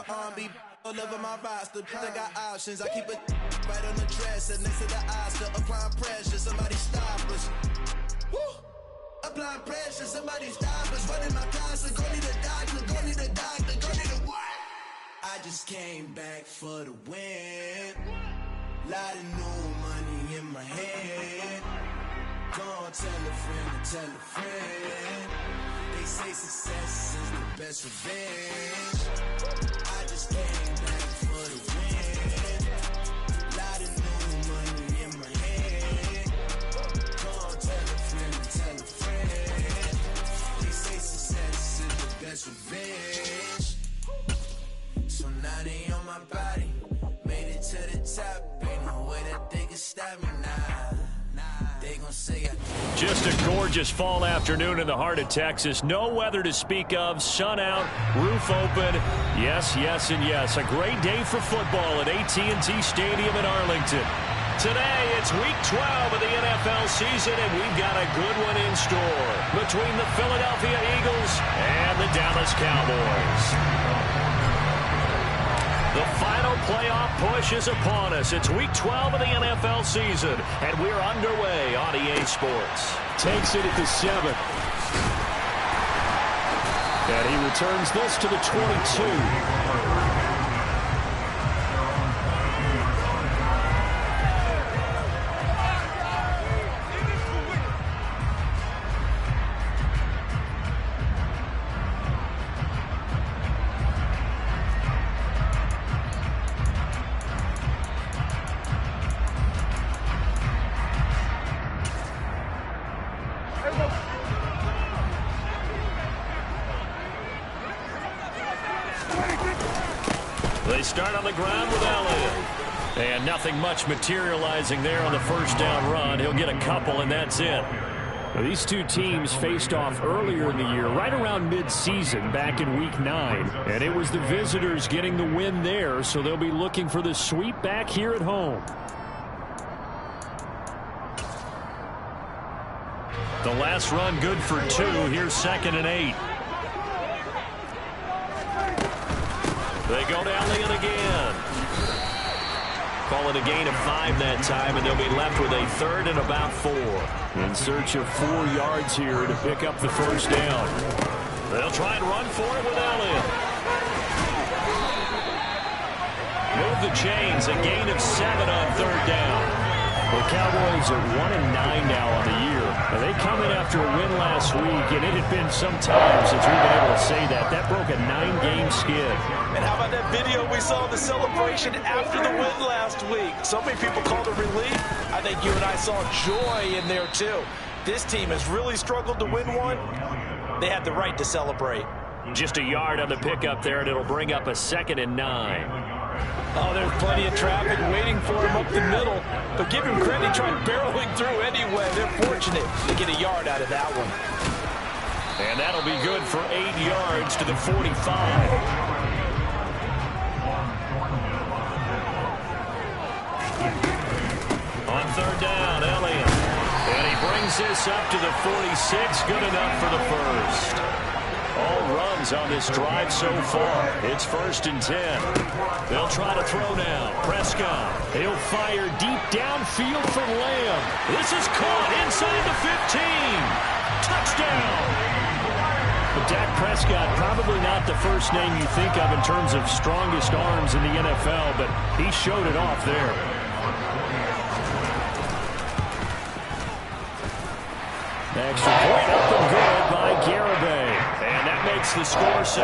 my R&B all over my roster. I got options. I keep it right on the dresser next to the Oscar. Applying pressure, somebody stop us. Woo! Applying pressure, somebody stop us. Running my closet, go need a doctor, go need a doctor, go need a what? I just came back for the win. Lot of new money in my head. Go on, tell a friend and tell a friend. They say success is the best revenge. I just came back for the win. Lot of new money in my head. Go on, tell a friend and tell a friend. They say success is the best revenge. So now they on my body. Made it to the top. Ain't no way that they can stop me now. They gon' say just a gorgeous fall afternoon in the heart of Texas. No weather to speak of. Sun out, roof open. Yes, yes, and yes. A great day for football at AT&T Stadium in Arlington. Today, it's Week 12 of the NFL season, and we've got a good one in store between the Philadelphia Eagles and the Dallas Cowboys. The final playoff push is upon us. It's Week 12 of the NFL season, and we're underway on EA Sports. Takes it at the 7. And he returns this to the 22. They start on the ground with Elliott. And nothing much materializing there on the first down run. He'll get a couple, and that's it. Well, these two teams faced off earlier in the year, right around mid-season, back in Week 9. And it was the visitors getting the win there, so they'll be looking for the sweep back here at home. The last run good for 2. Here's 2nd and 8. They go to Elliott again. Call it a gain of 5 that time, and they'll be left with a 3rd and about 4. In search of 4 yards here to pick up the first down. They'll try and run for it with Elliott. Move the chains, a gain of 7 on 3rd down. The Cowboys are 1-9 now on the year. And they come in after a win last week, and it had been some time since we've been able to say that. That broke a 9-game skid. And how about that video we saw, the celebration after the win last week? So many people called it relief. I think you and I saw joy in there, too. This team has really struggled to win one. They had the right to celebrate. Just a yard on the pickup there, and it'll bring up a 2nd and 9. Oh, there's plenty of traffic waiting for him up the middle. But give him credit, he tried barreling through anyway. They're fortunate to get a yard out of that one. And that'll be good for 8 yards to the 45. On 3rd down, Elliott. And he brings this up to the 46. Good enough for the first. All runs on this drive so far. It's 1st and 10. They'll try to throw now. Prescott. He'll fire deep downfield for Lamb. This is caught inside the 15. Touchdown. But Dak Prescott, probably not the first name you think of in terms of strongest arms in the NFL, but he showed it off there. Extra point up and good by Garibay. And that makes the score 7-0.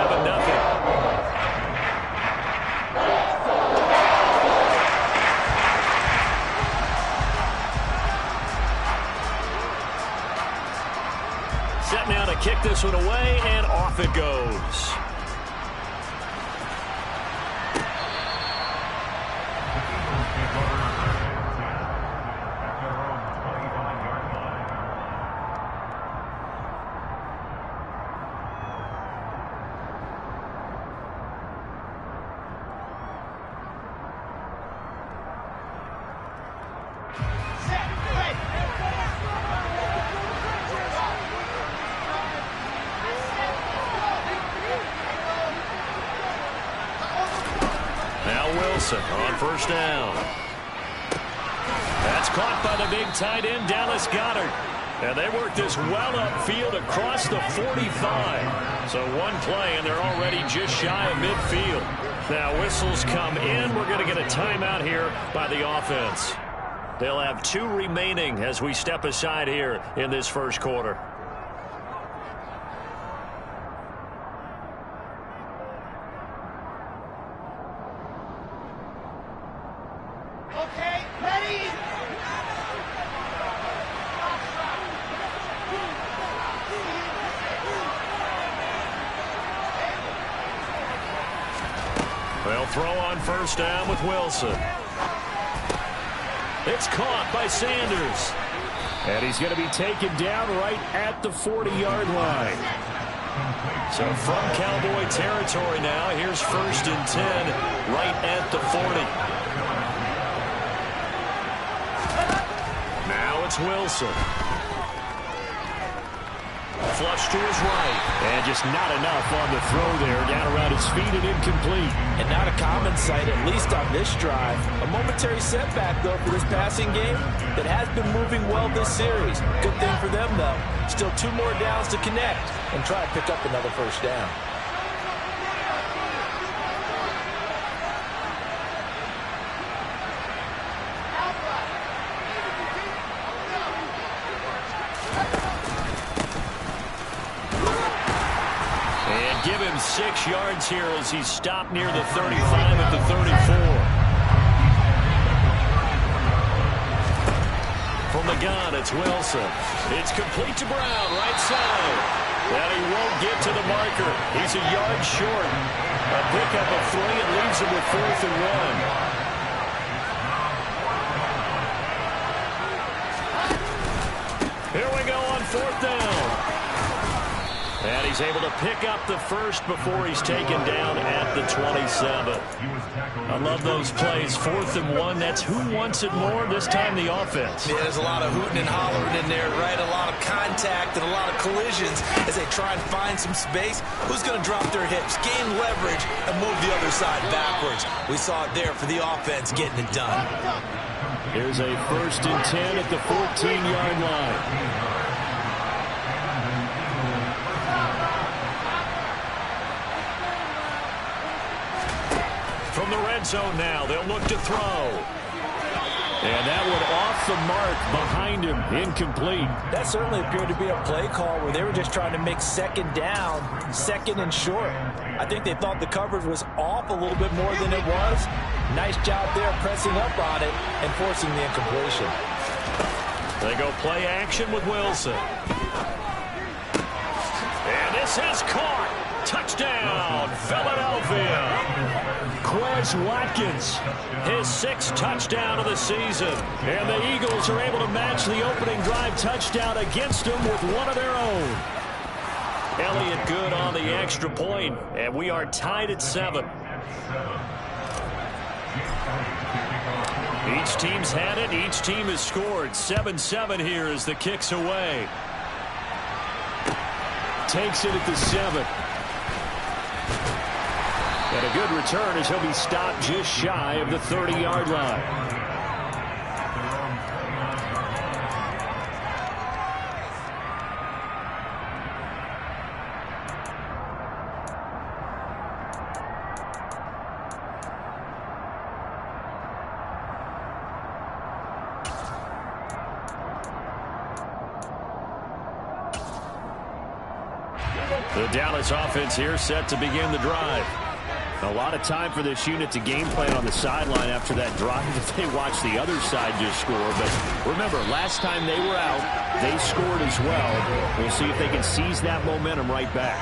Set now to kick this one away, and off it goes. Wilson on first down. That's caught by the big tight end, Dallas Goedert. And they work this well upfield across the 45. So one play, and they're already just shy of midfield. Now whistles come in. We're going to get a timeout here by the offense. They'll have 2 remaining as we step aside here in this first quarter. Okay, ready? They'll throw on first down with Wilson. It's caught by Sanders. And he's going to be taken down right at the 40-yard line. So from Cowboy territory now, here's 1st and 10 right at the 40. Now it's Wilson. Flush to his right. And just not enough on the throw there. Down around his feet and incomplete. And not a common sight, at least on this drive. A momentary setback, though, for this passing game that has been moving well this series. Good thing for them, though. Still 2 more downs to connect and try to pick up another first down. Give him 6 yards here as he's stopped near the 35 at the 34. From the gun, it's Wilson. It's complete to Brown, right side. And he won't get to the marker. He's a yard short. A pickup of 3 and leaves him with 4th and 1. Here we go on 4th down. And he's able to pick up the first before he's taken down at the 27. I love those plays. 4th and 1. That's who wants it more, this time the offense. Yeah, there's a lot of hooting and hollering in there, right? A lot of contact and a lot of collisions as they try and find some space. Who's going to drop their hips, gain leverage, and move the other side backwards? We saw it there for the offense getting it done. Here's a 1st and 10 at the 14-yard line. From the red zone now, they'll look to throw. And that one off the mark behind him, incomplete. That certainly appeared to be a play call where they were just trying to make 2nd down, 2nd and short. I think they thought the coverage was off a little bit more than it was. Nice job there pressing up on it and forcing the incompletion. They go play action with Wilson. And this is caught. Touchdown, Philadelphia. Quez Watkins, his 6th touchdown of the season. And the Eagles are able to match the opening drive touchdown against them with one of their own. Elliott good on the extra point, and we are tied at 7. Each team's had it. Each team has scored. 7-7 here as the kick's away. Takes it at the 7. And a good return as he'll be stopped just shy of the 30-yard line. The Dallas offense here set to begin the drive. A lot of time for this unit to game plan on the sideline after that drive if they watch the other side just score. But remember, last time they were out, they scored as well. We'll see if they can seize that momentum right back.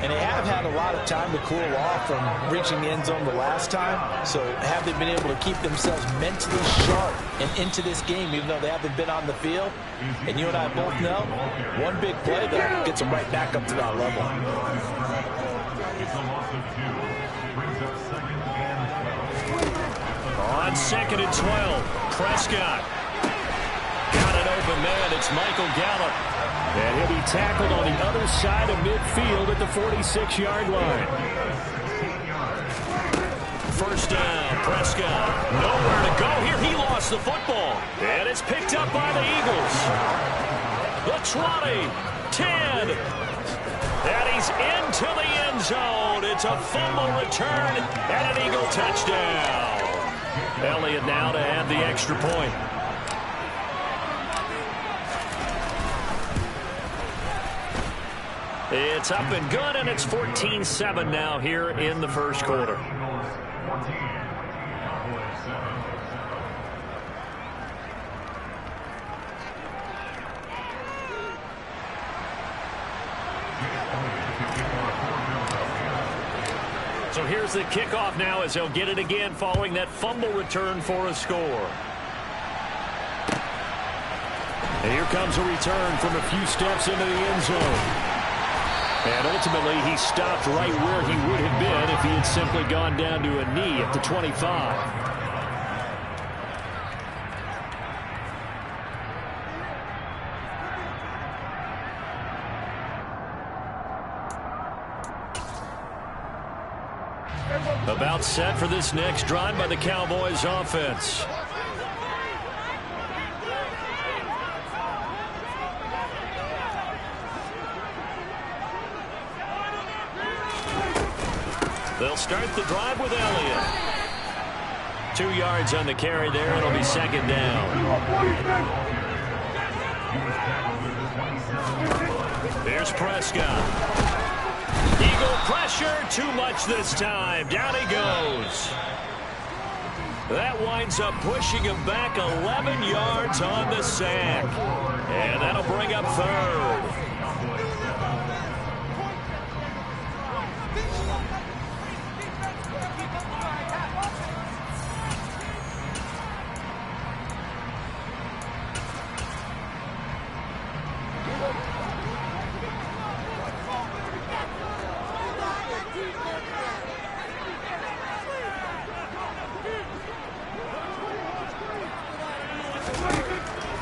And they have had a lot of time to cool off from reaching the end zone the last time. So have they been able to keep themselves mentally sharp and into this game, even though they haven't been on the field? And you and I both know, one big play, though, gets them right back up to that level. On 2nd and 12, Prescott. Got an open man. It's Michael Gallup. And he'll be tackled on the other side of midfield at the 46-yard line. first down. Prescott, nowhere to go here. He lost the football. And it's picked up by the Eagles. The 20, 10. And he's into the end zone. It's a fumble return and an Eagle touchdown. Elliott now to add the extra point. It's up and good, and it's 14-7 now here in the first quarter. So here's the kickoff now as they'll get it again following that fumble return for a score. And here comes a return from a few steps into the end zone. And ultimately, he stopped right where he would have been if he had simply gone down to a knee at the 25. About set for this next drive by the Cowboys offense. They'll start the drive with Elliott. 2 yards on the carry there. It'll be second down. Here's Prescott. Eagle pressure, too much this time. Down he goes. That winds up pushing him back 11 yards on the sack. And that'll bring up third.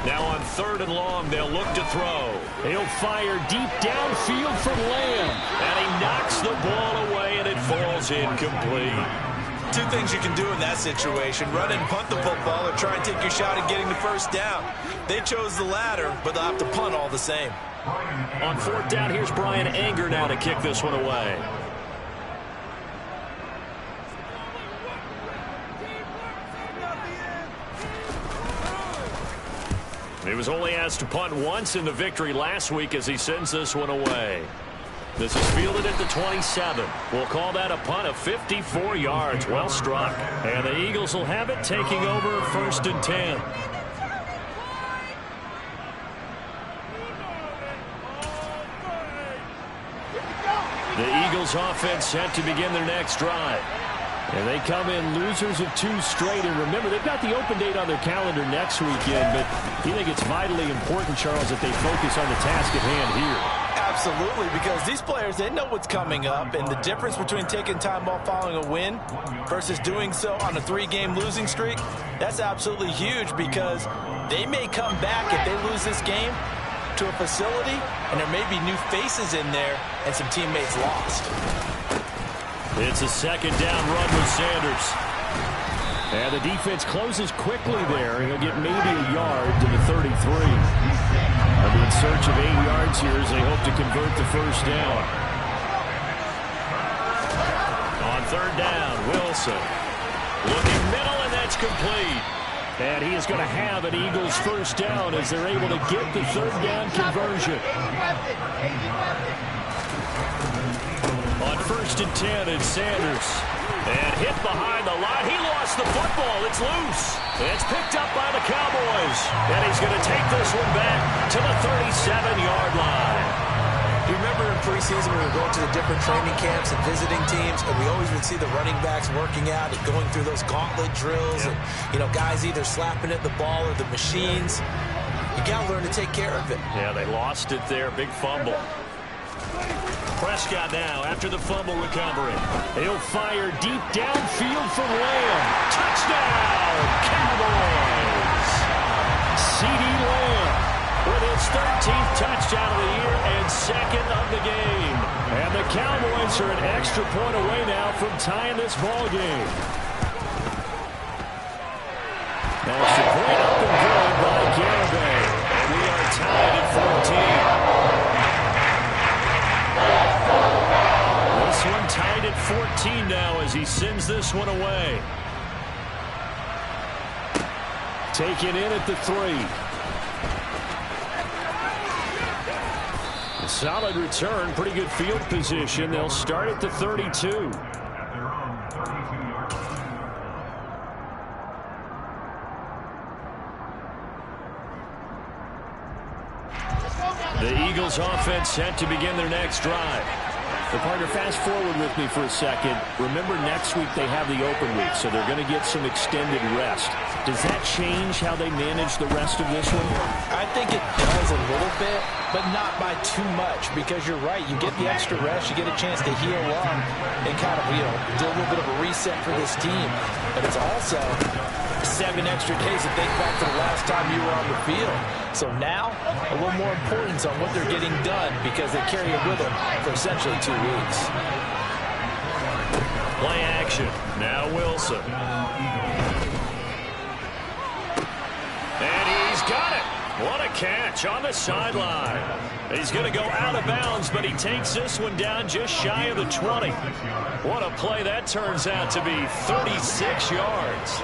Now on third and long, they'll look to throw. He'll fire deep downfield from Lamb. And he knocks the ball away, and it falls incomplete. Two things you can do in that situation: run and punt the football, or try and take your shot at getting the first down. They chose the latter, but they'll have to punt all the same. On fourth down, here's Brian Anger now to kick this one away. He was only asked to punt once in the victory last week as he sends this one away. This is fielded at the 27. We'll call that a punt of 54 yards. Well struck. And the Eagles will have it, taking over first and 10. The Eagles offense set to begin their next drive. And they come in losers of 2 straight. And remember, they've got the open date on their calendar next weekend. But you think it's vitally important, Charles, that they focus on the task at hand here. Absolutely, because these players, they know what's coming up. And the difference between taking time off following a win versus doing so on a 3-game losing streak, that's absolutely huge, because they may come back if they lose this game to a facility, and there may be new faces in there and some teammates lost. It's a second down run with Sanders. And the defense closes quickly there. He'll get maybe a yard to the 33. They'll be in search of 8 yards here as they hope to convert the first down. On third down, Wilson. Looking middle, and that's complete. And he is going to have an Eagles first down as they're able to get the third down conversion. On first and 10, it's Sanders. And hit behind the line. He lost the football. It's loose. It's picked up by the Cowboys. And he's going to take this one back to the 37-yard line. You remember in preseason when we were going to the different training camps and visiting teams, and we always would see the running backs working out and going through those gauntlet drills. Yep. And, you know, guys either slapping at the ball or the machines. You got to learn to take care of it. Yeah, they lost it there. Big fumble. Prescott now after the fumble recovery. He'll fire deep downfield from Lamb. Touchdown, Cowboys! CeeDee Lamb with his 13th touchdown of the year and second of the game. And the Cowboys are an extra point away now from tying this ball game. That's the point up and good by Garibay. And we are tied at 14. This one tied at 14 now as he sends this one away. Taken in at the 3. A solid return, pretty good field position. They'll start at the 32. The Eagles offense set to begin their next drive. The partner, fast forward with me for a second. Remember, next week they have the open week, so they're going to get some extended rest. Does that change how they manage the rest of this one? I think it does a little bit, but not by too much, because you're right. You get the extra rest, you get a chance to heal up and kind of, do a little bit of a reset for this team. But it's also 7 extra days to think back to the last time you were on the field. So now, a little more importance on what they're getting done because they carry it with them for essentially 2 weeks. Play action. Now Wilson. And he's got it. What a catch on the sideline. He's going to go out of bounds, but he takes this one down just shy of the 20. What a play that turns out to be, 36 yards.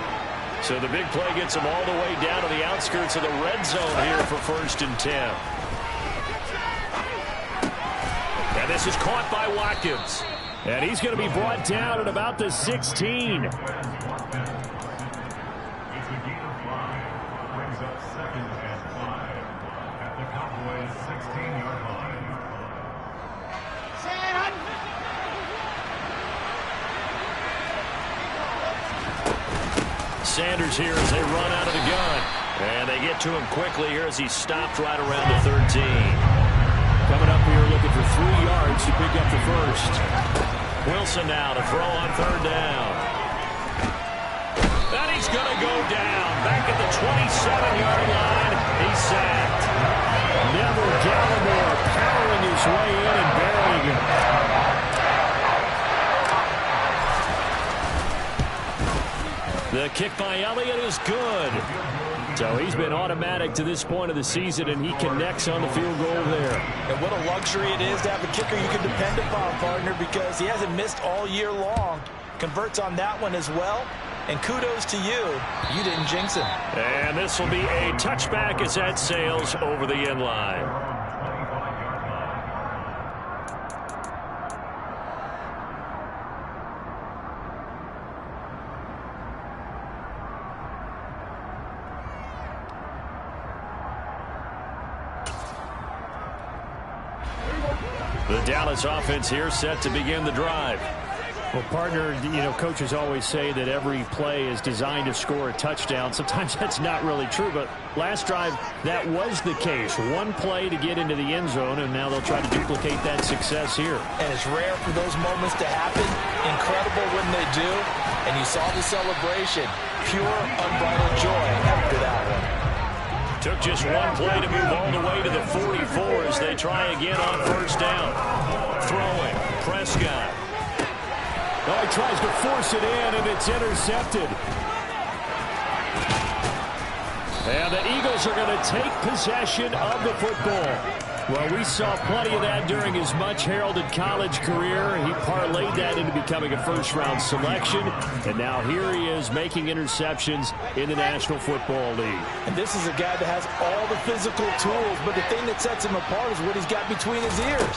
So the big play gets him all the way down to the outskirts of the red zone here for 1st and 10. And this is caught by Watkins. And he's going to be brought down at about the 16. Sanders here as they run out of the gun. And they get to him quickly here as he's stopped right around the 13. Coming up here looking for 3 yards to pick up the first. Wilson now to throw on 3rd down. And he's going to go down. Back at the 27-yard line. He's sacked. Neville Gallimore powering his way in and burying him. The kick by Elliott is good. So he's been automatic to this point of the season, and he connects on the field goal there. And what a luxury it is to have a kicker you can depend upon, partner, because he hasn't missed all year long. Converts on that one as well. And kudos to you. You didn't jinx him. And this will be a touchback as that sails over the end line. The Dallas offense here set to begin the drive. Well, partner, coaches always say that every play is designed to score a touchdown. Sometimes that's not really true, but last drive, that was the case. One play to get into the end zone, and now they'll try to duplicate that success here. And it's rare for those moments to happen. Incredible when they do. And you saw the celebration. Pure, unbridled joy after that one. Took just one play to move all the way to the 44 as they try again on 1st down. Throwing, Prescott. Oh, he tries to force it in, and it's intercepted. And the Eagles are going to take possession of the football. Well, we saw plenty of that during his much-heralded college career. He parlayed that into becoming a first-round selection. And now here he is making interceptions in the National Football League. And this is a guy that has all the physical tools, but the thing that sets him apart is what he's got between his ears.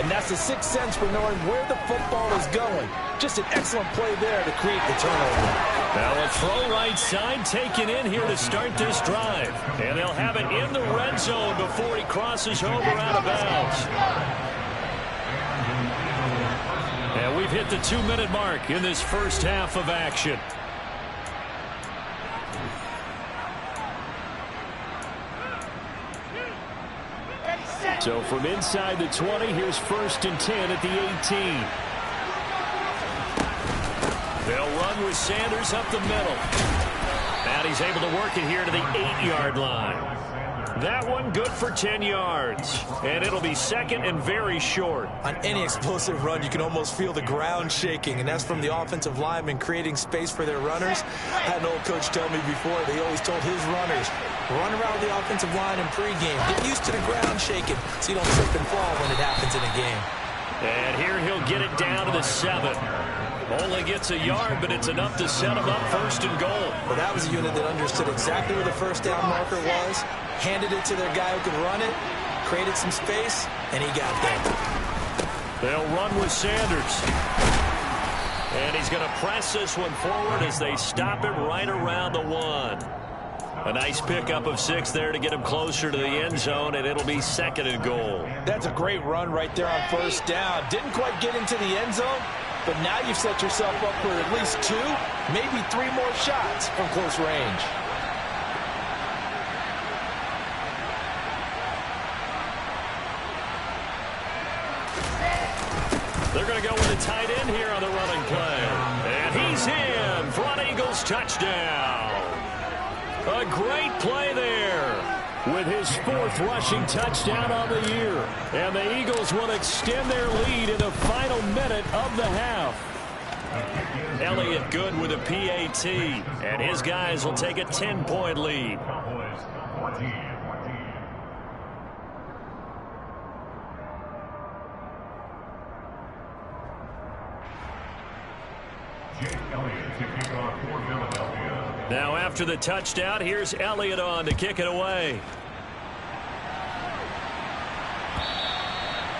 And that's the sixth sense for knowing where the football is going. Just an excellent play there to create the turnover. Now a throw right side taken in here to start this drive. And they'll have it in the red zone before he crosses over out of bounds. And we've hit the 2-minute mark in this first half of action. So from inside the 20, here's 1st and 10 at the 18. They'll run with Sanders up the middle. And he's able to work it here to the 8-yard line. That one good for 10 yards. And it'll be second and very short. On any explosive run, you can almost feel the ground shaking, and that's from the offensive linemen creating space for their runners. I had an old coach tell me before, they always told his runners, run around the offensive line in pregame. Get used to the ground shaking so you don't slip and fall when it happens in a game. And here he'll get it down to the 7. Only gets a yard, but it's enough to set him up first and goal. Well, that was a unit that understood exactly where the first down marker was, handed it to their guy who could run it, created some space, and he got there. They'll run with Sanders. And he's going to press this one forward as they stop him right around the 1. A nice pickup of 6 there to get him closer to the end zone, and it'll be second and goal. That's a great run right there on first down. Didn't quite get into the end zone, but now you've set yourself up for at least 2, maybe 3 more shots from close range. They're going to go with a tight end here on the running play. And he's in for an Eagles touchdown. A great play there with his 4th rushing touchdown on the year. And the Eagles will extend their lead in the final minute of the half. Elliott Good with a PAT. And his guys will take a 10-point lead. Now after the touchdown, here's Elliott on to kick it away.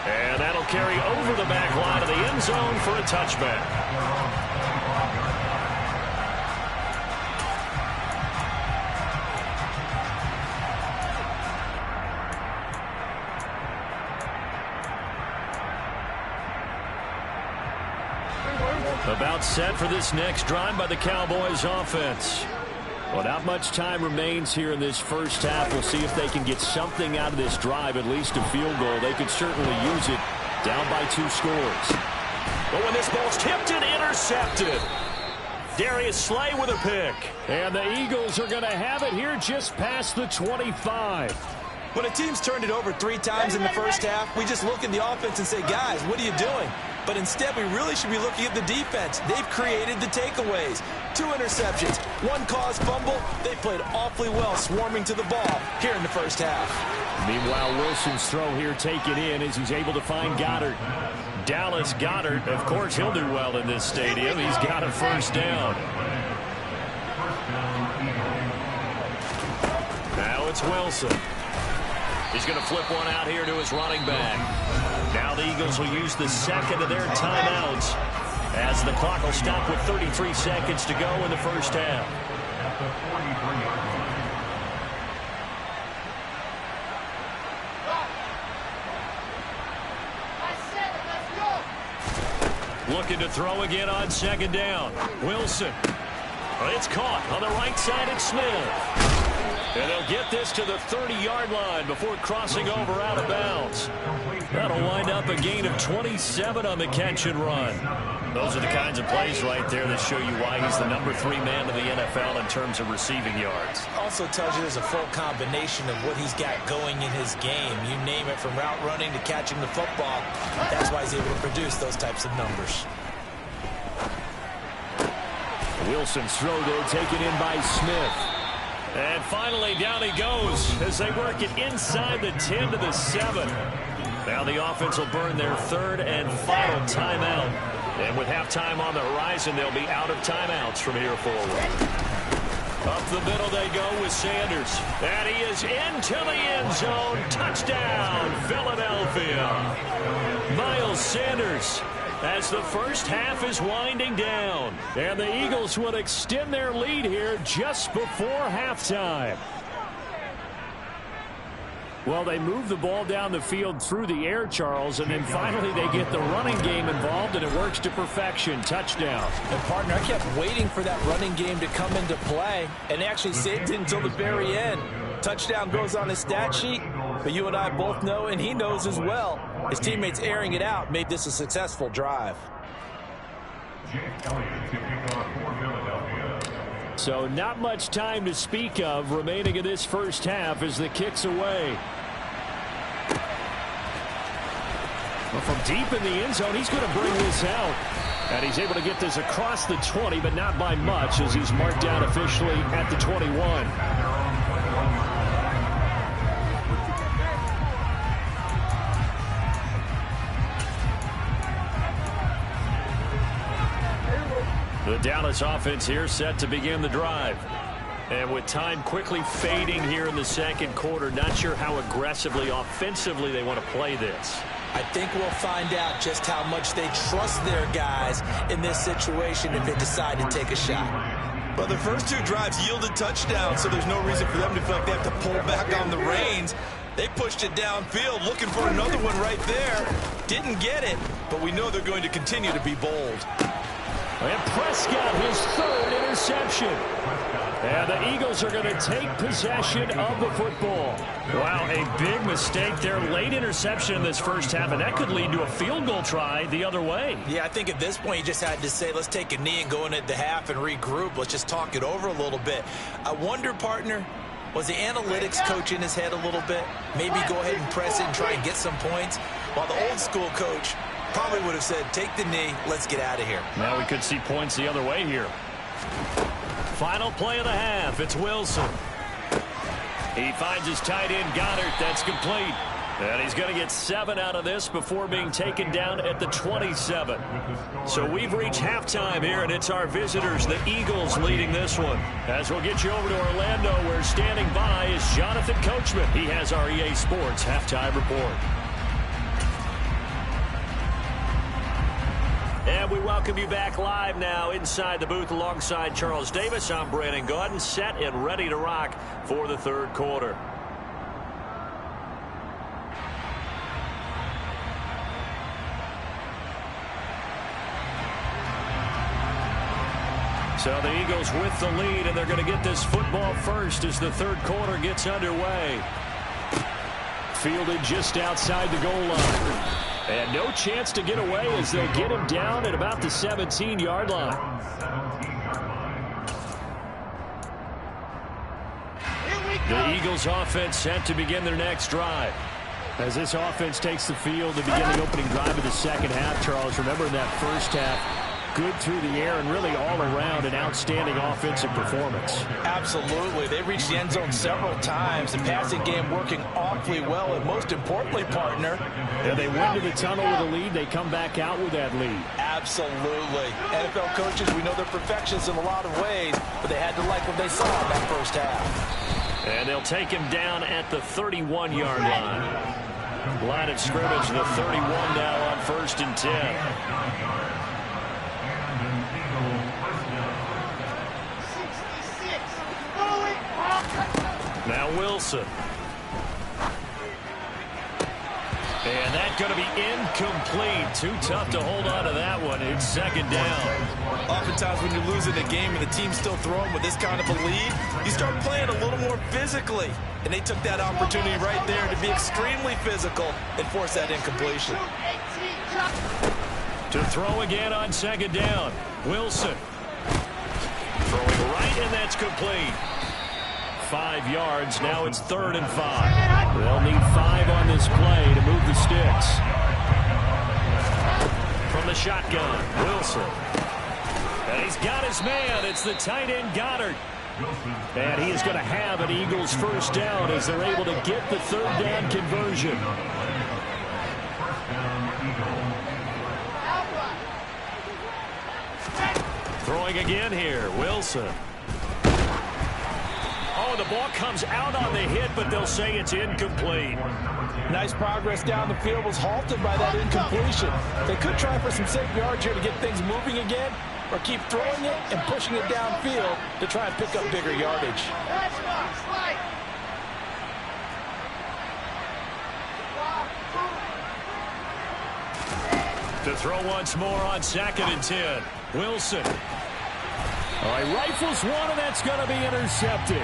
And that'll carry over the back line of the end zone for a touchback. About set for this next drive by the Cowboys offense. Well, not much time remains here in this first half. We'll see if they can get something out of this drive, at least a field goal. They could certainly use it down by 2 scores. But when this ball's tipped and intercepted. Darius Slay with a pick. And the Eagles are going to have it here just past the 25. When a team's turned it over 3 times in the first half, we just look at the offense and say, guys, what are you doing? But instead, we really should be looking at the defense. They've created the takeaways. 2 interceptions, 1 caused fumble. They played awfully well swarming to the ball here in the first half. Meanwhile, Wilson's throw here taken in as he's able to find Goddard. Dallas Goedert, of course, he'll do well in this stadium. He's got a first down. Now it's Wilson. He's going to flip one out here to his running back. Now the Eagles will use the second of their timeouts as the clock will stop with 33 seconds to go in the first half. Looking to throw again on second down. Wilson. It's caught on the right side at Smith. And they'll get this to the 30-yard line before crossing over out of bounds. That'll wind up a gain of 27 on the catch and run. Those are the kinds of plays right there that show you why he's the number 3 man in the NFL in terms of receiving yards. Also tells you there's a full combination of what he's got going in his game. You name it, from route running to catching the football. That's why he's able to produce those types of numbers. Wilson's throw there taken in by Smith. And finally, down he goes as they work it inside the 10 to the 7. Now the offense will burn their 3rd and final timeout. And with halftime on the horizon, they'll be out of timeouts from here forward. Up the middle they go with Sanders. And he is into the end zone. Touchdown, Philadelphia. Miles Sanders, as the first half is winding down. And the Eagles will extend their lead here just before halftime. Well, they move the ball down the field through the air, Charles, and then finally they get the running game involved, and it works to perfection. Touchdown. And, partner, I kept waiting for that running game to come into play, and actually saved it until the very end. Touchdown goes on his stat sheet, but you and I both know, and he knows as well, his teammates airing it out made this a successful drive. So not much time to speak of remaining in this first half as the kick's away. Well, from deep in the end zone, he's going to bring this out. And he's able to get this across the 20, but not by much as he's marked down officially at the 21. The Dallas offense here set to begin the drive. And with time quickly fading here in the second quarter, not sure how aggressively, offensively they want to play this. I think we'll find out just how much they trust their guys in this situation if they decide to take a shot. Well, the first two drives yielded touchdowns, so there's no reason for them to feel like they have to pull back on the reins. They pushed it downfield, looking for another one right there. Didn't get it, but we know they're going to continue to be bold. And Prescott, his third interception. And the Eagles are going to take possession of the football. Wow, a big mistake there. Late interception in this first half, and that could lead to a field goal try the other way. Yeah, I think at this point you just had to say, let's take a knee and go into the half and regroup. Let's just talk it over a little bit. I wonder, partner, was the analytics coach in his head a little bit? Maybe go ahead and press it and try and get some points? While the old school coach probably would have said, take the knee, let's get out of here. Now we could see points the other way here. Final play of the half. It's Wilson. He finds his tight end, Goddard. That's complete. And he's going to get 7 out of this before being taken down at the 27. So we've reached halftime here, and it's our visitors, the Eagles, leading this one. As we'll get you over to Orlando, where standing by is Jonathan Coachman. He has our EA Sports halftime report. And we welcome you back live now inside the booth alongside Charles Davis. I'm Brandon Gaudin, set and ready to rock for the third quarter. So the Eagles with the lead, and they're going to get this football first as the third quarter gets underway. Fielded just outside the goal line. And no chance to get away as they'll get him down at about the 17-yard line. The Eagles offense set to begin their next drive. As this offense takes the field to begin the opening drive of the second half, Charles, remember in that first half, good through the air and really all around an outstanding offensive performance. Absolutely. They reached the end zone several times. The passing game working awfully well, and most importantly, partner, and they went to the tunnel with a lead. They come back out with that lead. Absolutely. NFL coaches, we know they're perfectionists in a lot of ways, but they had to like what they saw in that first half. And they'll take him down at the 31-yard line. Line of scrimmage, the 31 now on 1st and 10. Now Wilson. And that's going to be incomplete. Too tough to hold on to that one. It's second down. Oftentimes when you're losing a game and the team's still throwing with this kind of a lead, you start playing a little more physically. And they took that opportunity right there to be extremely physical and force that incompletion. To throw again on second down. Wilson. Throwing right, and that's complete. 5 yards. Now it's 3rd and 5. They'll need 5 on this play to move the sticks. From the shotgun, Wilson. And he's got his man. It's the tight end, Goddard. And he is going to have an Eagles first down as they're able to get the 3rd down conversion. Throwing again here, Wilson. Oh, the ball comes out on the hit, but they'll say it's incomplete. Nice progress down the field, was halted by that incompletion. They could try for some safe yards here to get things moving again, or keep throwing it and pushing it downfield to try and pick up bigger yardage. To throw once more on 2nd and 10. Wilson. All right, rifles one, and that's going to be intercepted.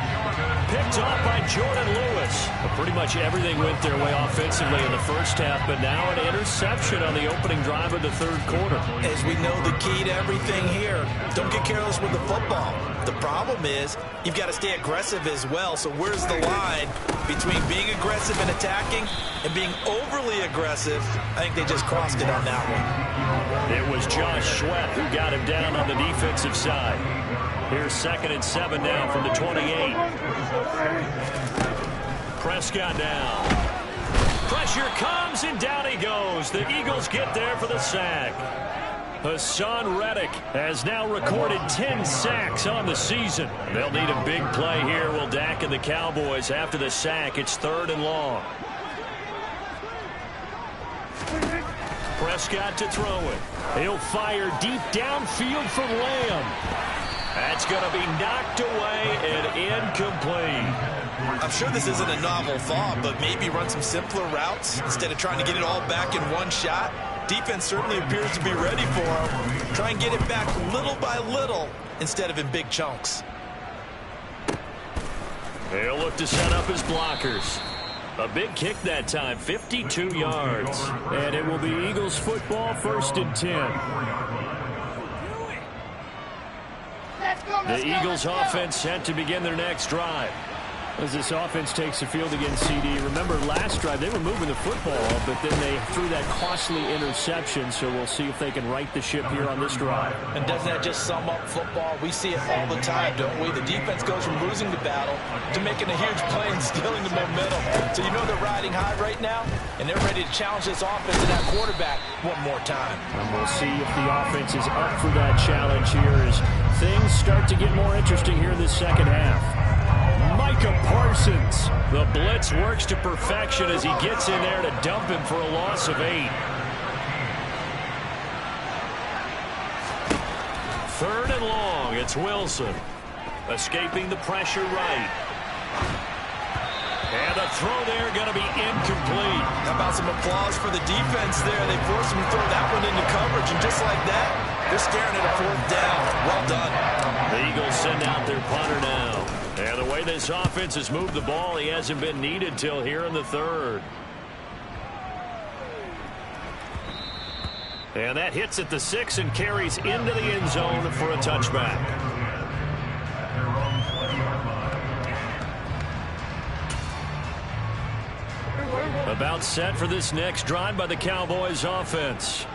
Picked off by Jordan Lewis. Well, pretty much everything went their way offensively in the first half, but now an interception on the opening drive of the third quarter. As we know, the key to everything here, don't get careless with the football. The problem is you've got to stay aggressive as well. So where's the line between being aggressive and attacking and being overly aggressive? I think they just crossed it on that one. It was Josh Sweat who got him down on the defensive side. Here's 2nd and 7 now from the 28. Prescott down. Pressure comes, and down he goes. The Eagles get there for the sack. Hassan Reddick has now recorded 10 sacks on the season. They'll need a big play here, will Dak and the Cowboys. After the sack, it's 3rd and long. Prescott to throw it. He'll fire deep downfield from Lamb. That's going to be knocked away and incomplete. I'm sure this isn't a novel thought, but maybe run some simpler routes instead of trying to get it all back in one shot. Defense certainly appears to be ready for him. Try and get it back little by little instead of in big chunks. They'll look to set up his blockers. A big kick that time, 52 yards. And it will be Eagles football, 1st and 10. The Eagles offense set to begin their next drive. As this offense takes the field against CD. Remember, last drive, they were moving the football, but then they threw that costly interception, so we'll see if they can right the ship here on this drive. And doesn't that just sum up football? We see it all the time, don't we? The defense goes from losing the battle to making a huge play and stealing the momentum. So you know they're riding high right now, and they're ready to challenge this offense and that quarterback one more time. And we'll see if the offense is up for that challenge here as things start to get more interesting here in the second half. Micah Parsons. The blitz works to perfection as he gets in there to dump him for a loss of 8. 3rd and long. It's Wilson. Escaping the pressure right. And a throw there going to be incomplete. How about some applause for the defense there? They forced him to throw that one into coverage, and just like that, they're staring at a 4th down. Well done. The Eagles send out their punter now. And the way this offense has moved the ball, he hasn't been needed till here in the 3rd. And that hits at the 6 and carries into the end zone for a touchback. About set for this next drive by the Cowboys offense.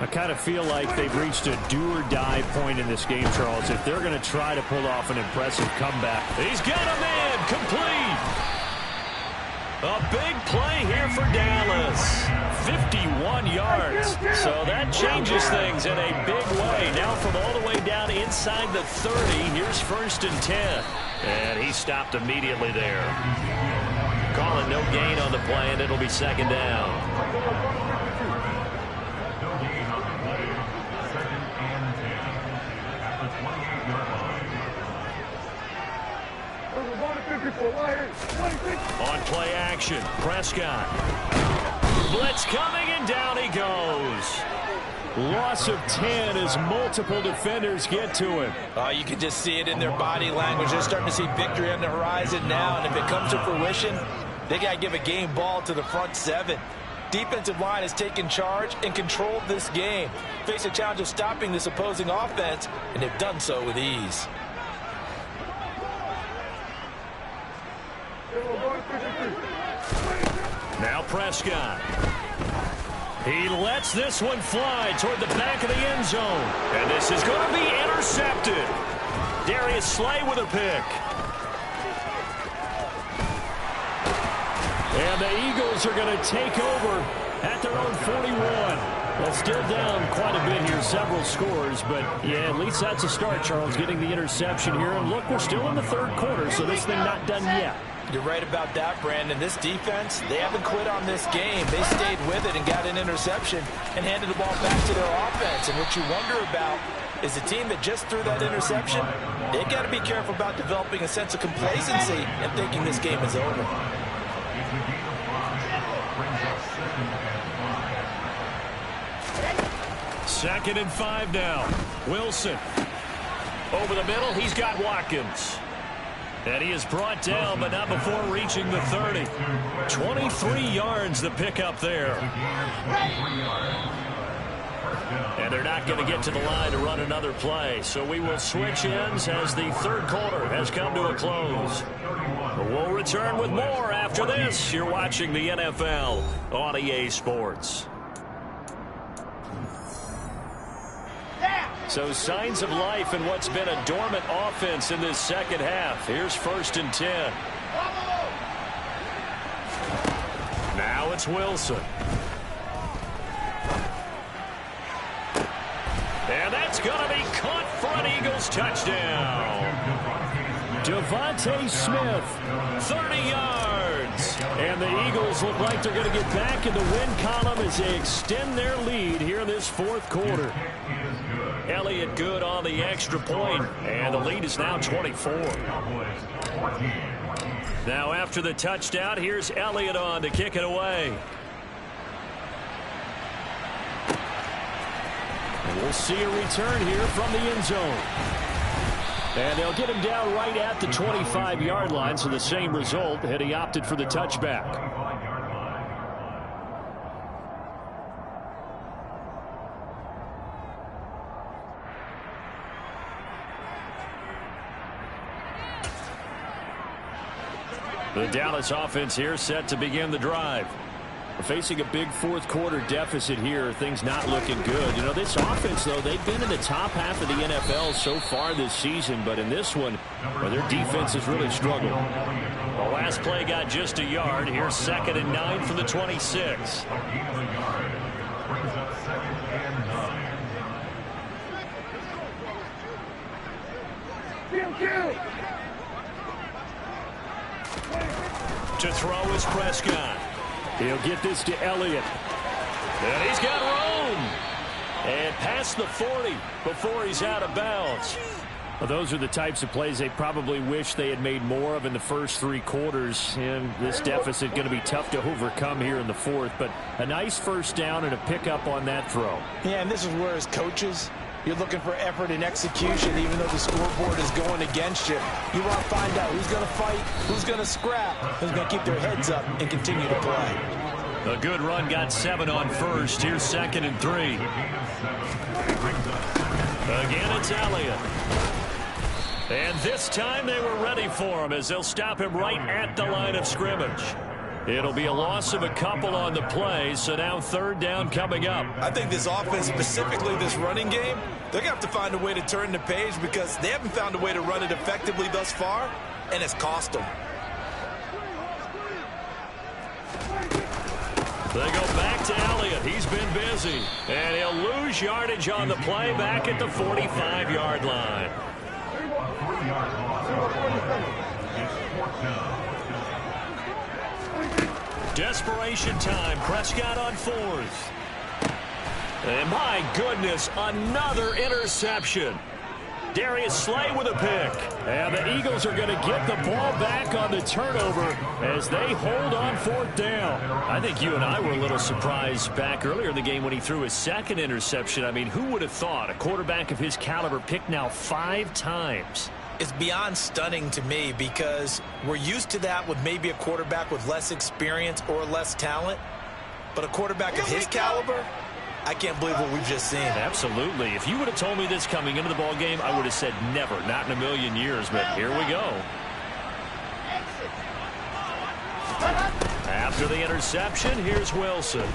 I kind of feel like they've reached a do-or-die point in this game, Charles, if they're going to try to pull off an impressive comeback. He's got a man complete. A big play here for Dallas. 51 yards. So that changes things in a big way. Now from all the way down inside the 30, here's 1st and 10. And he stopped immediately there. Call it no gain on the play, and it'll be 2nd down. On play action, Prescott. Blitz coming, and down he goes. Loss of 10 as multiple defenders get to him. You can just see it in their body language. They're starting to see victory on the horizon now, and if it comes to fruition, they got to give a game ball to the front 7. Defensive line has taken charge and controlled this game. Face a challenge of stopping this opposing offense, and they've done so with ease. Now Prescott. He lets this one fly toward the back of the end zone. And this is going to be intercepted. Darius Slay with a pick. And the Eagles are going to take over at their own 41. Well, still down quite a bit here, several scores. But, yeah, at least that's a start, Charles, getting the interception here. And, look, we're still in the 3rd quarter, so this thing not done yet. You're right about that, Brandon. This defense, they haven't quit on this game. They stayed with it and got an interception and handed the ball back to their offense. And what you wonder about is the team that just threw that interception, they've got to be careful about developing a sense of complacency and thinking this game is over. Second and 5 now. Wilson. Over the middle, he's got Watkins. And he is brought down, but not before reaching the 30. 23 yards the pickup there. And they're not going to get to the line to run another play. So we will switch ends as the third quarter has come to a close. We'll return with more after this. You're watching the NFL on EA Sports. So signs of life in what's been a dormant offense in this second half. Here's 1st and 10. Now it's Wilson. And that's going to be caught for an Eagles touchdown. Devontae Smith, 30 yards. And the Eagles look like they're going to get back in the win column as they extend their lead here in this fourth quarter. Elliott good on the extra point, and the lead is now 24. Now after the touchdown, here's Elliott on to kick it away. And we'll see a return here from the end zone. And they'll get him down right at the 25-yard line, so the same result, and he opted for the touchback. The Dallas offense here set to begin the drive. We're facing a big fourth quarter deficit here. Things not looking good. You know, this offense, though, they've been in the top half of the NFL so far this season. But in this one, well, their defense has really struggled. The last play got just a yard. Here's 2nd and 9 from the 26. To throw is Prescott. He'll get this to Elliott. And he's got room. And past the 40 before he's out of bounds. Well, those are the types of plays they probably wish they had made more of in the first 3 quarters. And this deficit going to be tough to overcome here in the fourth. But a nice first down and a pickup on that throw. Yeah, and this is where as coaches, you're looking for effort and execution, even though the scoreboard is going against you. You want to find out who's going to fight, who's going to scrap, who's going to keep their heads up and continue to play. A good run got 7 on first. Here's 2nd and 3. Again, it's Elliott. And this time they were ready for him as they'll stop him right at the line of scrimmage. It'll be a loss of a couple on the play, so now 3rd down coming up. I think this offense, specifically this running game, they're going to have to find a way to turn the page because they haven't found a way to run it effectively thus far, and it's cost them. They go back to Elliott. He's been busy. And he'll lose yardage on the play back at the 45-yard line. Desperation time. Prescott on 4th. And my goodness, another interception. Darius Slay with a pick. And the Eagles are going to get the ball back on the turnover as they hold on 4th down. I think you and I were a little surprised back earlier in the game when he threw his 2nd interception. I mean, who would have thought a quarterback of his caliber picked now 5 times? It's beyond stunning to me because we're used to that with maybe a quarterback with less experience or less talent. But a quarterback of his caliber, I can't believe what we've just seen. Absolutely. If you would have told me this coming into the ball game, I would have said never, not in a million years. But here we go. After the interception, here's Wilson.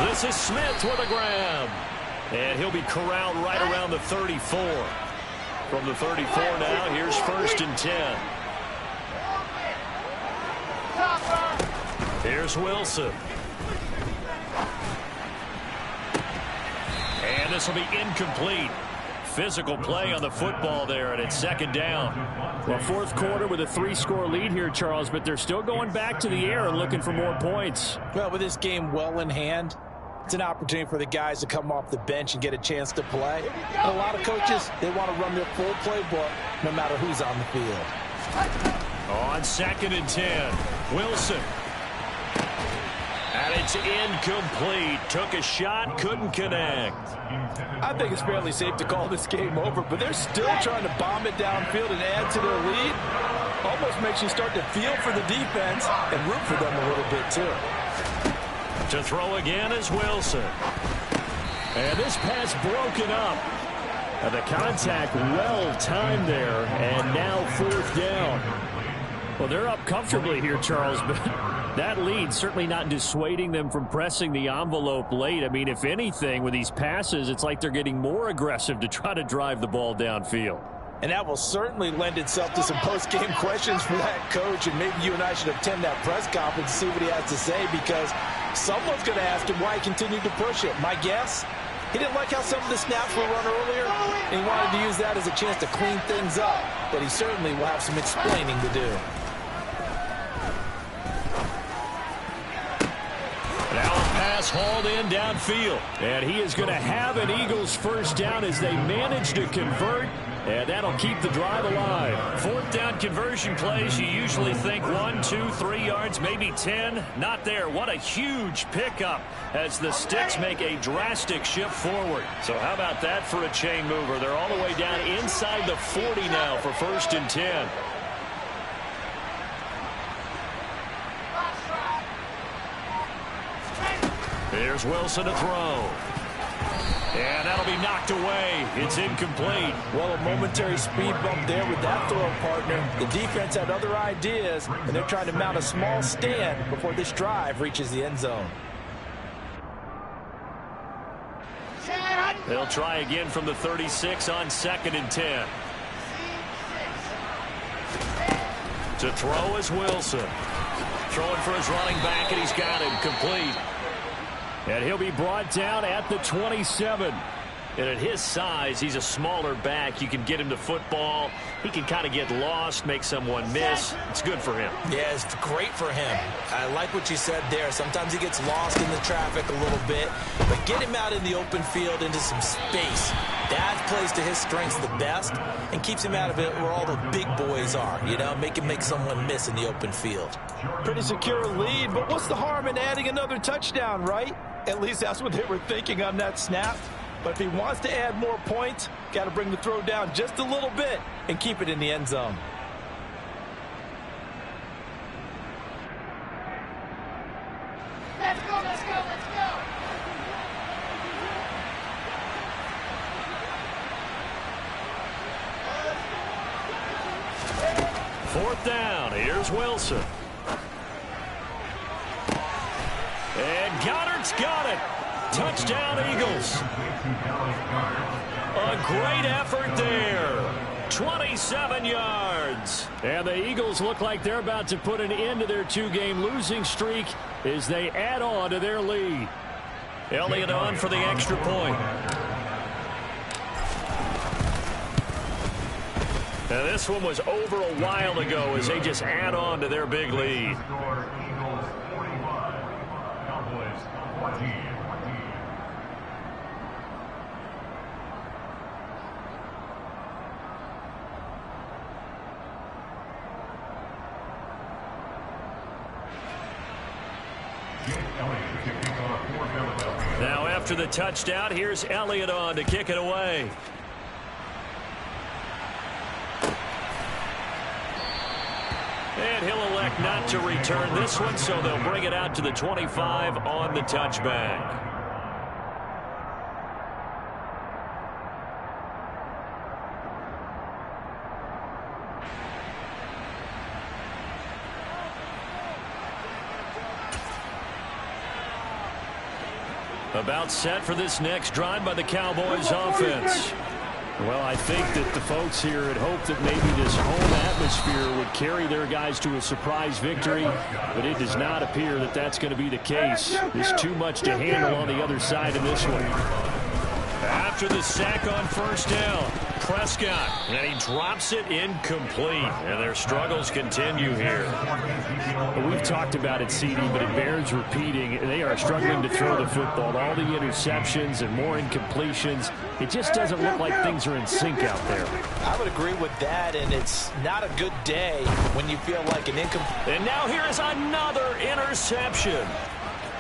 This is Smith with a grab. And he'll be corralled right around the 34. From the 34 now, here's 1st and 10. Here's Wilson. And this will be incomplete. Physical play on the football there, and it's 2nd down. Well, fourth quarter with a 3-score lead here, Charles, but they're still going back to the air and looking for more points. Well, with this game well in hand, it's an opportunity for the guys to come off the bench and get a chance to play. And a lot of coaches, they want to run their full playbook no matter who's on the field. On 2nd and 10, Wilson. And it is incomplete. Took a shot, couldn't connect. I think it's fairly safe to call this game over, but they're still trying to bomb it downfield and add to their lead. Almost makes you start to feel for the defense and root for them a little bit, too. To throw again is Wilson. And this pass broken up. And the contact well timed there, and now 4th down. Well, they're up comfortably here, Charles, but that lead certainly not dissuading them from pressing the envelope late. I mean, if anything, with these passes, it's like they're getting more aggressive to try to drive the ball downfield. And that will certainly lend itself to some post-game questions for that coach, and maybe you and I should attend that press conference and see what he has to say, because someone's going to ask him why he continued to push it. My guess? He didn't like how some of the snaps were run earlier, and he wanted to use that as a chance to clean things up. But he certainly will have some explaining to do. Now a pass hauled in downfield. And he is going to have an Eagles first down as they manage to convert. And that'll keep the drive alive. 4th down conversion plays, you usually think 1, 2, 3 yards, maybe 10. Not there. What a huge pickup as the Sticks make a drastic shift forward. So how about that for a chain mover? They're all the way down inside the 40 now for 1st and 10. Here's Wilson to throw. And that'll be knocked away. It's incomplete. Well, a momentary speed bump there with that throw partner. The defense had other ideas, and they're trying to mount a small stand before this drive reaches the end zone. They'll try again from the 36 on 2nd and 10. To throw is Wilson. Throwing for his running back, and he's got him complete. And he'll be brought down at the 27. And at his size, he's a smaller back. You can get him to football. He can kind of get lost, make someone miss. It's good for him. Yeah, it's great for him. I like what you said there. Sometimes he gets lost in the traffic a little bit. But get him out in the open field into some space. That plays to his strengths the best and keeps him out of it where all the big boys are. You know, make him make someone miss in the open field. Pretty secure lead, but what's the harm in adding another touchdown, right? At least that's what they were thinking on that snap. But if he wants to add more points, got to bring the throw down just a little bit and keep it in the end zone. Let's go, let's go, let's go. 4th down. Here's Wilson. And Goddard's got it. Touchdown, Eagles. A great effort there. 27 yards. And the Eagles look like they're about to put an end to their 2-game losing streak as they add on to their lead. Elliott on for the extra point. Now this one was over a while ago as they just add on to their big lead. Now after the touchdown, here's Elliott on to kick it away. And he'll elect not to return this one, so they'll bring it out to the 25 on the touchback. About set for this next drive by the Cowboys offense. Well, I think that the folks here had hoped that maybe this home atmosphere would carry their guys to a surprise victory, but it does not appear that that's going to be the case. There's too much to handle on the other side of this one. After the sack on 1st down, Prescott, and he drops it incomplete, and their struggles continue here. We've talked about it, CD, but it bears repeating. They are struggling to throw the football. All the interceptions and more incompletions. It just doesn't look like things are in sync out there. I would agree with that, and it's not a good day when you feel like an incomplete. And now here is another interception.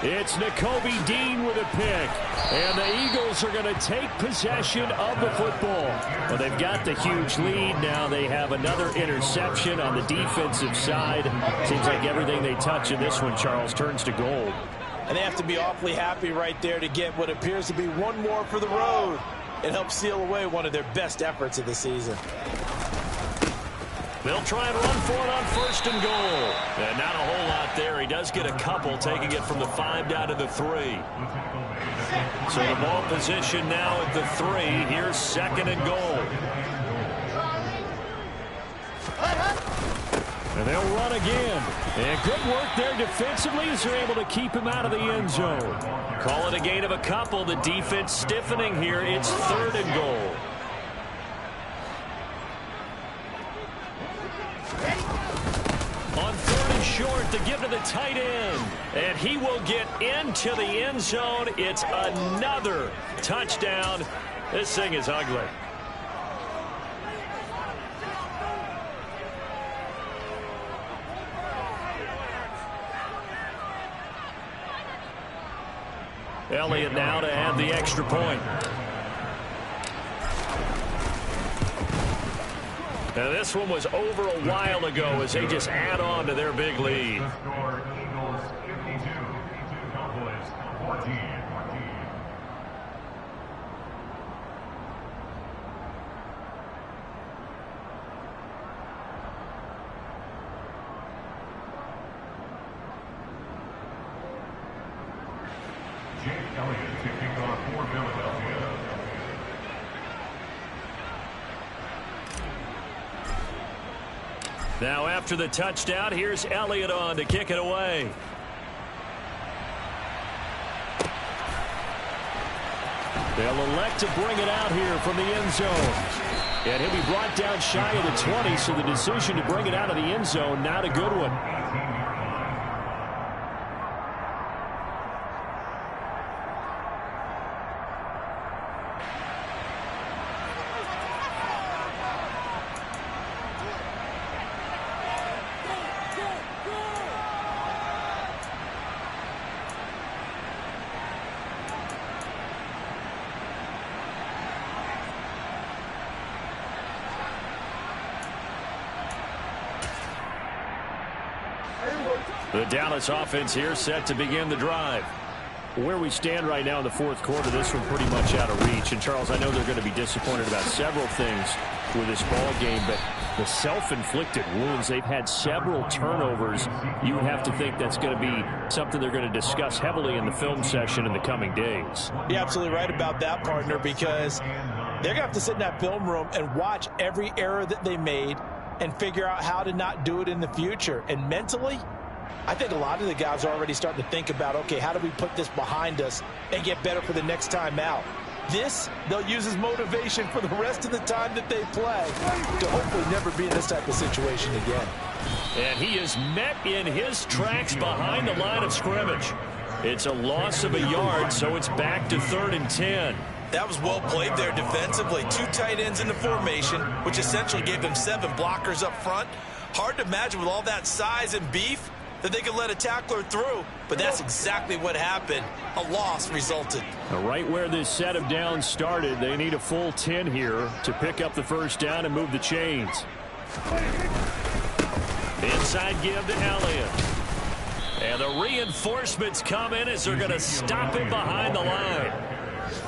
It's Nakobe Dean with a pick. And the Eagles are going to take possession of the football. Well, they've got the huge lead. Now they have another interception on the defensive side. Seems like everything they touch in this one, Charles, turns to gold. And they have to be awfully happy right there to get what appears to be one more for the road. It helps seal away one of their best efforts of the season. They'll try and run for it on 1st and goal. And not a whole lot there. He does get a couple, taking it from the 5 down to the 3. So the ball position now at the 3. Here's 2nd and goal. And they'll run again. And good work there defensively as they're able to keep him out of the end zone. Call it a gain of a couple. The defense stiffening here. It's 3rd and goal. On 3rd and short, the give to the tight end. And he will get into the end zone. It's another touchdown. This thing is ugly. Elliott now to add the extra point. Now this one was over a while ago as they just add on to their big lead. Now after the touchdown, here's Elliott on to kick it away. They'll elect to bring it out here from the end zone. And he'll be brought down shy of the 20, so the decision to bring it out of the end zone, not a good one. The Dallas offense here set to begin the drive. Where we stand right now in the 4th quarter, this one pretty much out of reach. And, Charles, I know they're going to be disappointed about several things with this ball game, but the self-inflicted wounds, they've had several turnovers. You would have to think that's going to be something they're going to discuss heavily in the film session in the coming days. You're absolutely right about that, partner, because they're going to have to sit in that film room and watch every error that they made and figure out how to not do it in the future. And mentally, I think a lot of the guys are already starting to think about, okay, how do we put this behind us and get better for the next time out? This, they'll use as motivation for the rest of the time that they play to hopefully never be in this type of situation again. And he is met in his tracks behind the line of scrimmage. It's a loss of a yard, so it's back to 3rd and 10. That was well played there defensively. 2 tight ends in the formation, which essentially gave them 7 blockers up front. Hard to imagine with all that size and beef that they could let a tackler through, but that's exactly what happened. A loss resulted. Right where this set of downs started, they need a full 10 here to pick up the 1st down and move the chains. Inside give to Elliott. And the reinforcements come in as they're going to stop him behind the line.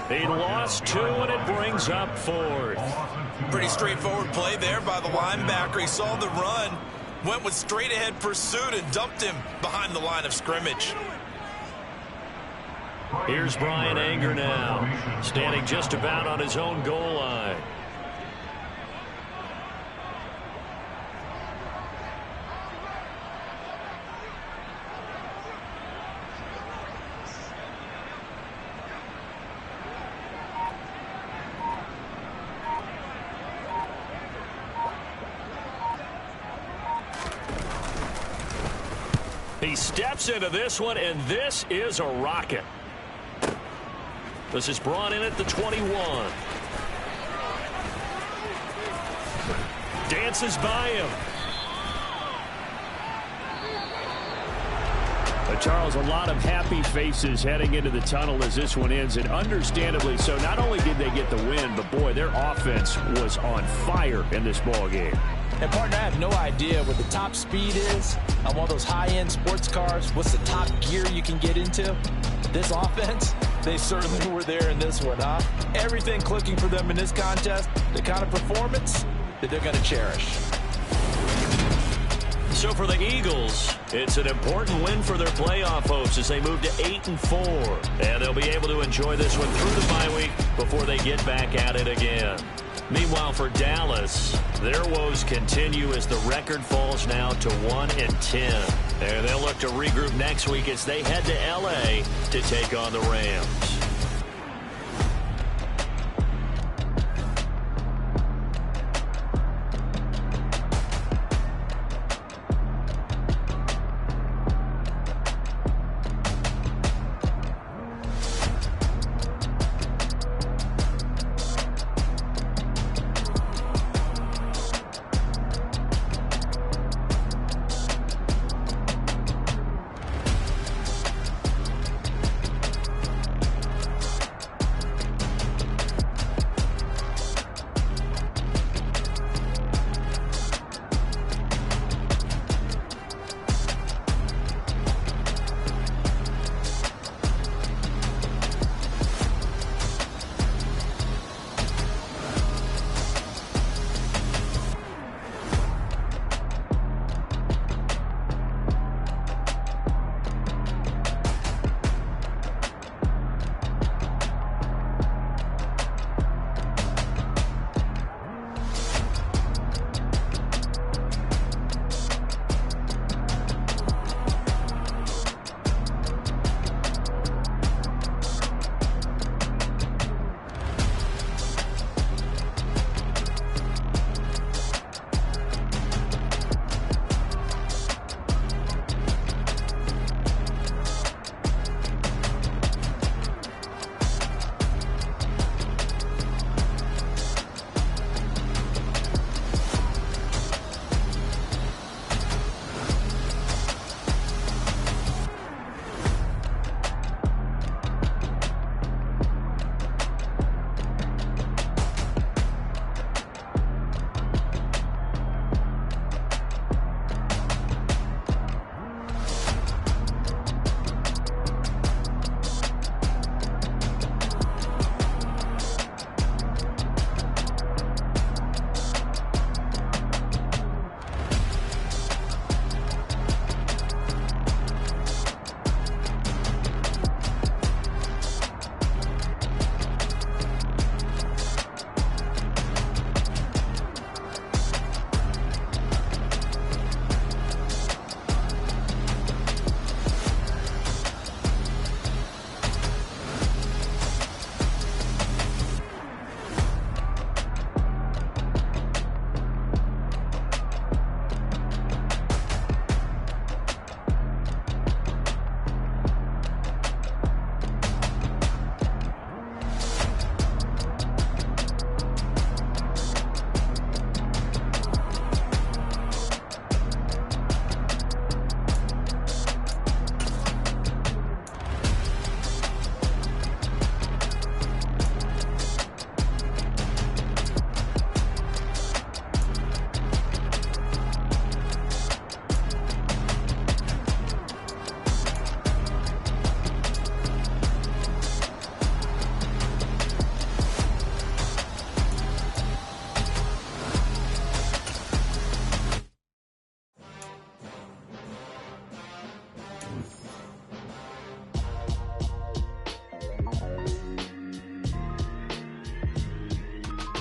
He lost 2, and it brings up 4th. Pretty straightforward play there by the linebacker. He saw the run, went with straight-ahead pursuit, and dumped him behind the line of scrimmage. Here's Bryan Anger now, standing just about on his own goal line. He steps into this one, and this is a rocket. This is brought in at the 21. Dances by him. A Charles, a lot of happy faces heading into the tunnel as this one ends, and understandably so. Not only did they get the win, but, boy, their offense was on fire in this ball game. And, partner, I have no idea what the top speed is on one of those high-end sports cars. What's the top gear you can get into? This offense, they certainly were there in this one, huh? Everything clicking for them in this contest, the kind of performance that they're going to cherish. So for the Eagles, it's an important win for their playoff hopes as they move to 8-4. And they'll be able to enjoy this one through the bye week before they get back at it again. Meanwhile, for Dallas, their woes continue as the record falls now to 1-10. And they'll look to regroup next week as they head to L.A. to take on the Rams.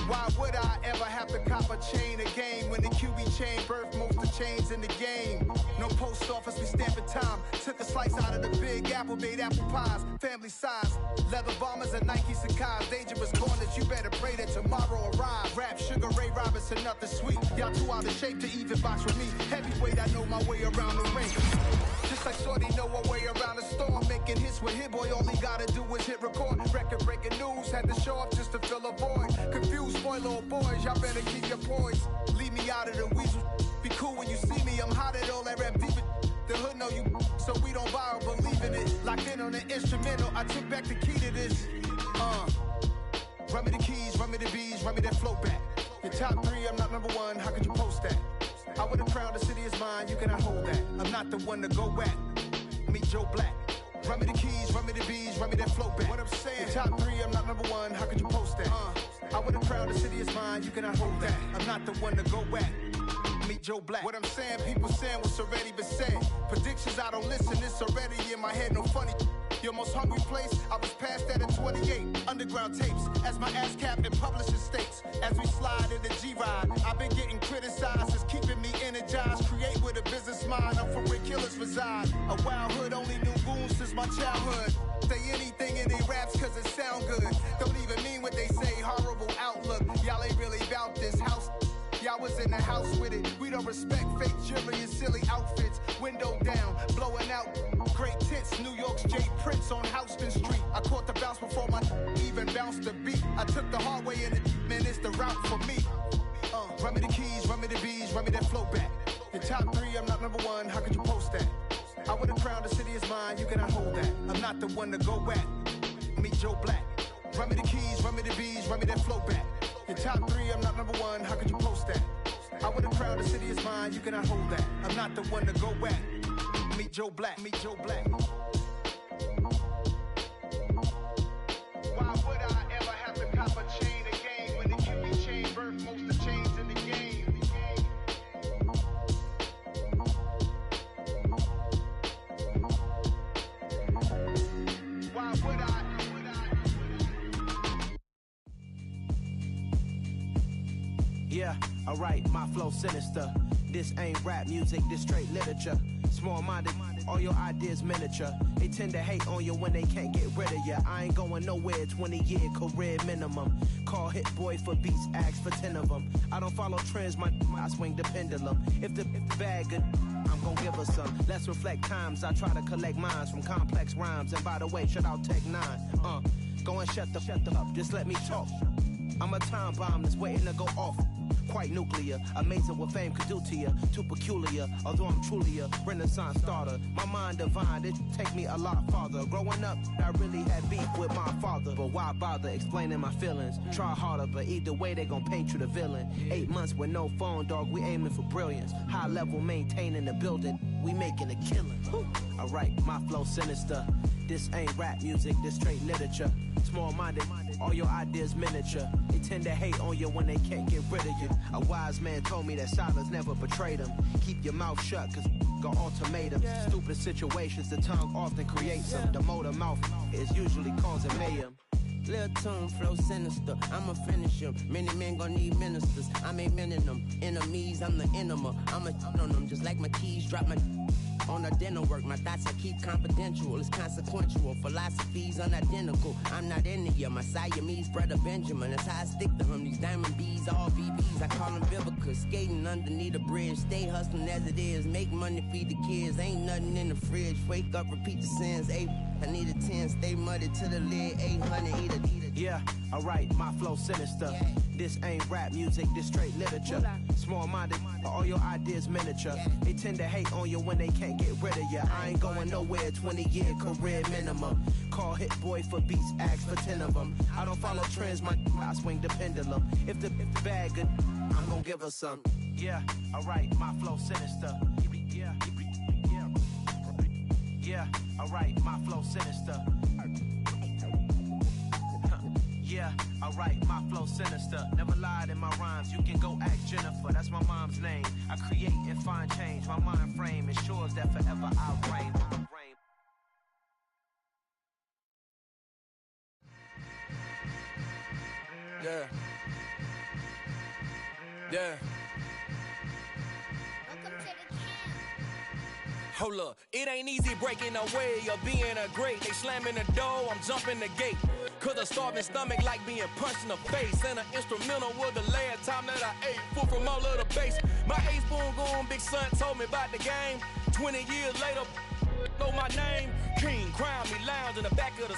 Why would I ever have to cop a chain a game when the QB chain birthed most of chains in the game? No post office, we stamping time. Took a slice out of the big apple, made apple pies, family size. Leather bombers and Nike Sacai's. Dangerous corners, you better pray that tomorrow arrive. Rap, Sugar Ray Robinson, nothing sweet. Y'all too out of shape to even box with me. Heavyweight, I know my way around the ring. Just like Shorty know her way around the storm. Making hits with Hit Boy, all he gotta do is hit record. Record breaking news, had to show up just to fill a void. Confused, spoiled little boys, y'all better keep your poise. Leave me out of the weasel. Be cool when you see me, I'm hot at all that rap deep. The hood know you, so we don't borrow, but in it. Locked in on the instrumental, I took back the key to this. Run me the keys, run me the bees, run me that flow back. Your top 3, I'm not number 1, how could you post that? I would've crowned the city is mine, you cannot hold that. I'm not the one to go back. Meet Joe Black. Run me the keys, run me the bees, run me that flow back. What I'm saying, your top 3, I'm not number 1, how could you post that? I would've crowned the city is mine, you cannot hold that. I'm not the one to go back. Meet Joe Black. What I'm saying, people saying what's already been said. Predictions, I don't listen, it's already in my head, no funny. Your most hungry place, I was past that at 28. Underground tapes, as my ass capped in publishing states. As we slide in the G-Ride, I've been getting criticized, it's keeping me energized. Create with a business mind, I'm from where killers reside. A wild hood, only knew goons since my childhood. Say anything in they raps cause it sound good. Don't even mean what they say, horrible outlook. Y'all ain't really about this house. Y'all was in the house with it. We don't respect fake jewelry and silly outfits. Window down, blowing out great tits. New York's Jay Prince on Houston Street. I caught the bounce before my even bounced the beat. I took the hard way in it, man, it's the route for me. Run me the keys, run me the bees, run me that flow back. Your top 3, I'm not number 1, how could you post that? I would've crowned the city is mine, you cannot hold that. I'm not the one to go back. Meet Joe Black. Run me the keys, run me the bees, run me that flow back. Your top 3, I'm not number 1, how could you post that? I would've crowned the city is mine, you cannot hold that. I'm not the one to go back. Meet Joe Black, meet Joe Black. Why would I ever have to cop a chain again when the QB chain birthed most of the chains in the game? Why would I? Yeah, alright, my flow sinister. This ain't rap music, this straight literature. Small-minded, all your ideas miniature. They tend to hate on you when they can't get rid of you. I ain't going nowhere, 20-year career minimum. Call Hit Boy for beats, ask for 10 of them. I don't follow trends, I swing the pendulum. If the bag good, I'm gon' give her some. Let's reflect times, I try to collect minds from complex rhymes. And by the way, shout out Tech 9. Go and shut the up, just let me talk. I'm a time bomb that's waiting to go off. Quite nuclear, amazing what fame could do to you. Too peculiar, although I'm truly a renaissance starter. My mind divine, it take me a lot farther. Growing up, I really had beef with my father. But why bother explaining my feelings? Try harder, but either way they gon' paint you the villain. 8 months with no phone, dog, we aiming for brilliance. High level maintaining the building, we making a killing. Alright, my flow sinister. This ain't rap music, this straight literature. Small-minded, all your ideas miniature. They tend to hate on you when they can't get rid of you. A wise man told me that silence never betrayed him. Keep your mouth shut, cause got ultimatums. Stupid situations, the tongue often creates them. The motor mouth is usually causing mayhem. Lil' tune, flow sinister, I'ma finish him. Many men gon' need ministers, I'm aiming them. Enemies, I'm the enema, I'ma on them. Just like my keys, drop my on a dental work. My thoughts I keep confidential, it's consequential. Philosophies unidentical, I'm not into you. My Siamese brother Benjamin, that's how I stick to him. These diamond bees, all BBs, I call them Vivica. Skating underneath a bridge, stay hustling as it is. Make money, feed the kids, ain't nothing in the fridge. Wake up, repeat the sins, I need a 10, stay muddy to the lid, 800, eat a. Yeah, alright, my flow sinister. This ain't rap music, this straight literature. Small-minded, all your ideas miniature. They tend to hate on you when they can't get rid of you. I ain't going nowhere, 20-year career minimum. Call Hit Boy for beats, ask for 10 of them. I don't follow trends, I swing the pendulum. If the bag good, I'm gon' give her some. Yeah, alright, my flow sinister. Yeah, alright, my flow sinister. Yeah, alright, my flow sinister. Never lied in my rhymes, you can go ask Jennifer. That's my mom's name. I create and find change. My mind frame ensures that forever I'll reign. Yeah. Yeah. Hold up, it ain't easy breaking away or being a great. They slamming the door, I'm jumping the gate. Cause a starving stomach like being punched in the face. And an instrumental was the last time that I ate food from all of the base. My A-Spoon Goon big son told me about the game. 20 years later, know my name. King, crown me, lounge in the back of the